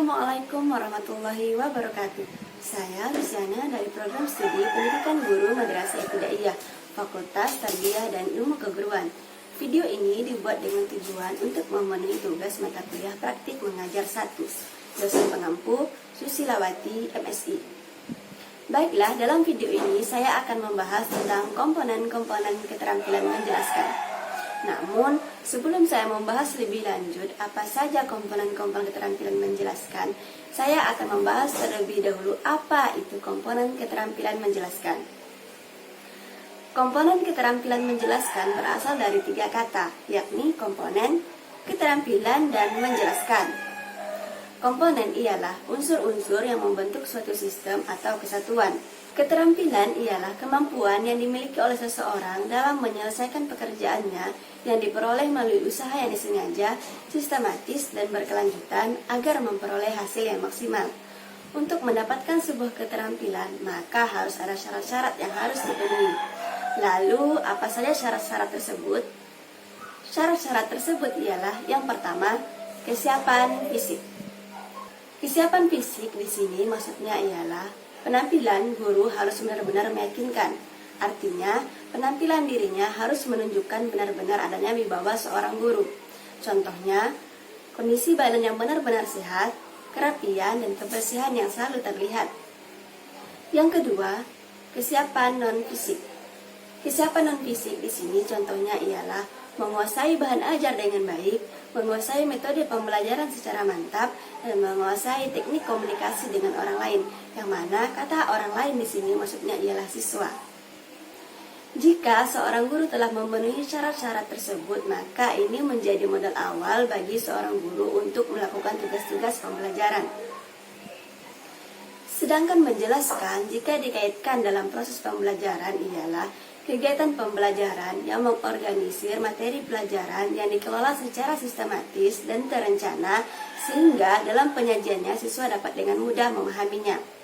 Assalamualaikum warahmatullahi wabarakatuh. Saya Luciana dari program studi Pendidikan Guru Madrasah Ibtidaiyah, Fakultas Tarbiyah dan Ilmu Keguruan. Video ini dibuat dengan tujuan untuk memenuhi tugas mata kuliah praktik mengajar 1, dosen pengampu Susilawati, MSI. Baiklah, dalam video ini saya akan membahas tentang komponen-komponen keterampilan menjelaskan. Namun, sebelum saya membahas lebih lanjut apa saja komponen-komponen keterampilan menjelaskan, saya akan membahas terlebih dahulu apa itu komponen keterampilan menjelaskan. Komponen keterampilan menjelaskan berasal dari 3 kata, yakni komponen, keterampilan, dan menjelaskan. Komponen ialah unsur-unsur yang membentuk suatu sistem atau kesatuan. Keterampilan ialah kemampuan yang dimiliki oleh seseorang dalam menyelesaikan pekerjaannya yang diperoleh melalui usaha yang disengaja, sistematis, dan berkelanjutan agar memperoleh hasil yang maksimal. Untuk mendapatkan sebuah keterampilan, maka harus ada syarat-syarat yang harus dipenuhi. Lalu, apa saja syarat-syarat tersebut? Syarat-syarat tersebut ialah yang pertama, kesiapan fisik. Kesiapan fisik di sini maksudnya ialah penampilan guru harus benar-benar meyakinkan. Artinya, penampilan dirinya harus menunjukkan benar-benar adanya wibawa seorang guru. Contohnya, kondisi badan yang benar-benar sehat, kerapian, dan kebersihan yang selalu terlihat. Yang kedua, kesiapan non-fisik. Kesiapan non-fisik di sini contohnya ialah menguasai bahan ajar dengan baik, menguasai metode pembelajaran secara mantap, dan menguasai teknik komunikasi dengan orang lain, yang mana kata orang lain di sini maksudnya ialah siswa. Jika seorang guru telah memenuhi syarat-syarat tersebut, maka ini menjadi modal awal bagi seorang guru untuk melakukan tugas-tugas pembelajaran. Sedangkan menjelaskan jika dikaitkan dalam proses pembelajaran ialah kegiatan pembelajaran yang mengorganisir materi pelajaran yang dikelola secara sistematis dan terencana sehingga dalam penyajiannya siswa dapat dengan mudah memahaminya.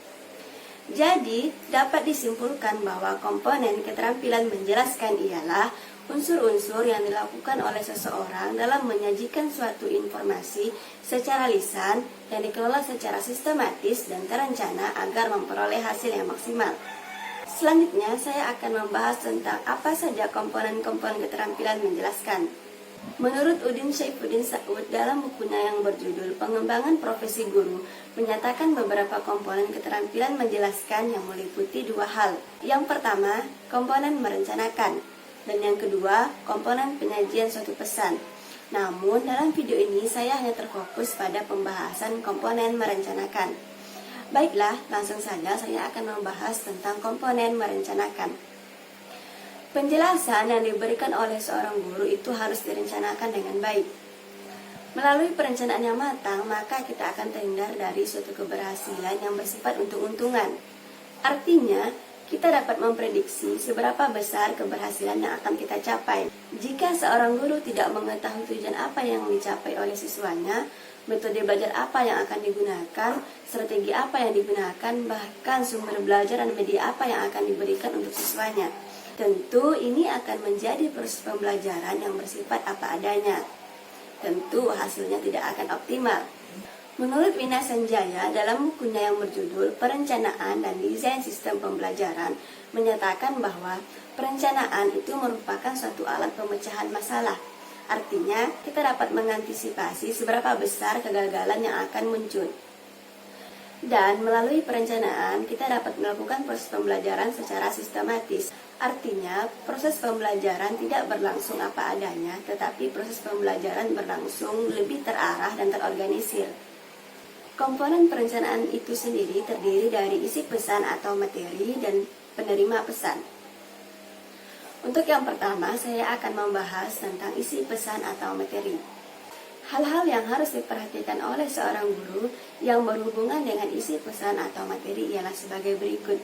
Jadi, dapat disimpulkan bahwa komponen keterampilan menjelaskan ialah unsur-unsur yang dilakukan oleh seseorang dalam menyajikan suatu informasi secara lisan yang dikelola secara sistematis dan terencana agar memperoleh hasil yang maksimal. Selanjutnya, saya akan membahas tentang apa saja komponen-komponen keterampilan menjelaskan. Menurut Udin Syaifuddin Saud dalam bukunya yang berjudul Pengembangan Profesi Guru, menyatakan beberapa komponen keterampilan menjelaskan yang meliputi 2 hal. Yang pertama, komponen merencanakan, dan yang kedua, komponen penyajian suatu pesan. Namun, dalam video ini saya hanya terfokus pada pembahasan komponen merencanakan. Baiklah, langsung saja saya akan membahas tentang komponen merencanakan. Penjelasan yang diberikan oleh seorang guru itu harus direncanakan dengan baik. Melalui perencanaan yang matang, maka kita akan terhindar dari suatu keberhasilan yang bersifat untung-untungan. Artinya, kita dapat memprediksi seberapa besar keberhasilan yang akan kita capai. Jika seorang guru tidak mengetahui tujuan apa yang dicapai oleh siswanya, metode belajar apa yang akan digunakan, strategi apa yang digunakan, bahkan sumber belajar dan media apa yang akan diberikan untuk siswanya. Tentu ini akan menjadi proses pembelajaran yang bersifat apa adanya. Tentu hasilnya tidak akan optimal. Menurut Wina Sanjaya dalam bukunya yang berjudul Perencanaan dan Desain Sistem Pembelajaran menyatakan bahwa perencanaan itu merupakan suatu alat pemecahan masalah. Artinya, kita dapat mengantisipasi seberapa besar kegagalan yang akan muncul. Dan melalui perencanaan, kita dapat melakukan proses pembelajaran secara sistematis. Artinya, proses pembelajaran tidak berlangsung apa adanya, tetapi proses pembelajaran berlangsung lebih terarah dan terorganisir. Komponen perencanaan itu sendiri terdiri dari isi pesan atau materi dan penerima pesan. Untuk yang pertama, saya akan membahas tentang isi pesan atau materi. Hal-hal yang harus diperhatikan oleh seorang guru yang berhubungan dengan isi pesan atau materi ialah sebagai berikut.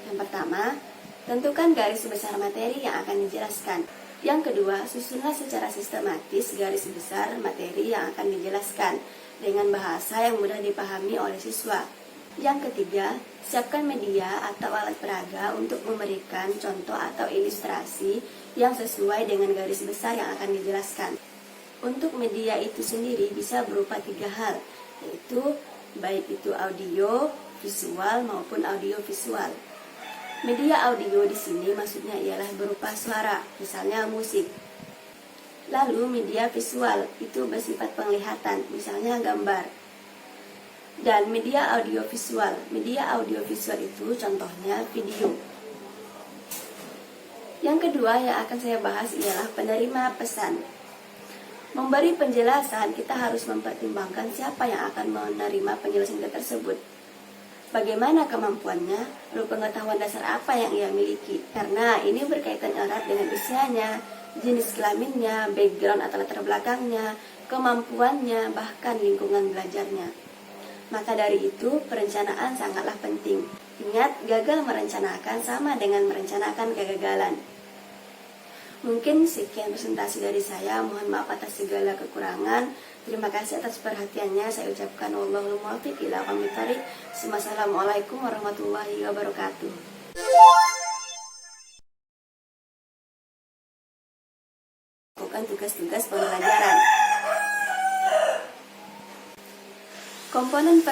Yang pertama, tentukan garis besar materi yang akan dijelaskan. Yang kedua, susunlah secara sistematis garis besar materi yang akan dijelaskan dengan bahasa yang mudah dipahami oleh siswa. Yang ketiga, siapkan media atau alat peraga untuk memberikan contoh atau ilustrasi yang sesuai dengan garis besar yang akan dijelaskan. Untuk media itu sendiri bisa berupa 3 hal, yaitu baik itu audio, visual maupun audiovisual. Media audio di sini maksudnya ialah berupa suara, misalnya musik. Lalu media visual itu bersifat penglihatan, misalnya gambar. Dan media audiovisual itu contohnya video. Yang kedua yang akan saya bahas ialah penerima pesan. Memberi penjelasan, kita harus mempertimbangkan siapa yang akan menerima penjelasan tersebut. Bagaimana kemampuannya, lalu pengetahuan dasar apa yang ia miliki. Karena ini berkaitan erat dengan usianya, jenis kelaminnya, background atau latar belakangnya, kemampuannya, bahkan lingkungan belajarnya. Maka dari itu, perencanaan sangatlah penting. Ingat, gagal merencanakan sama dengan merencanakan kegagalan. Mungkin sekian presentasi dari saya. Mohon maaf atas segala kekurangan. Terima kasih atas perhatiannya. Saya ucapkan wallahul muwaffiq ila aqwamit thoriq. Wassalamualaikum warahmatullahi wabarakatuh. Lakukan tugas-tugas pembelajaran. Komponen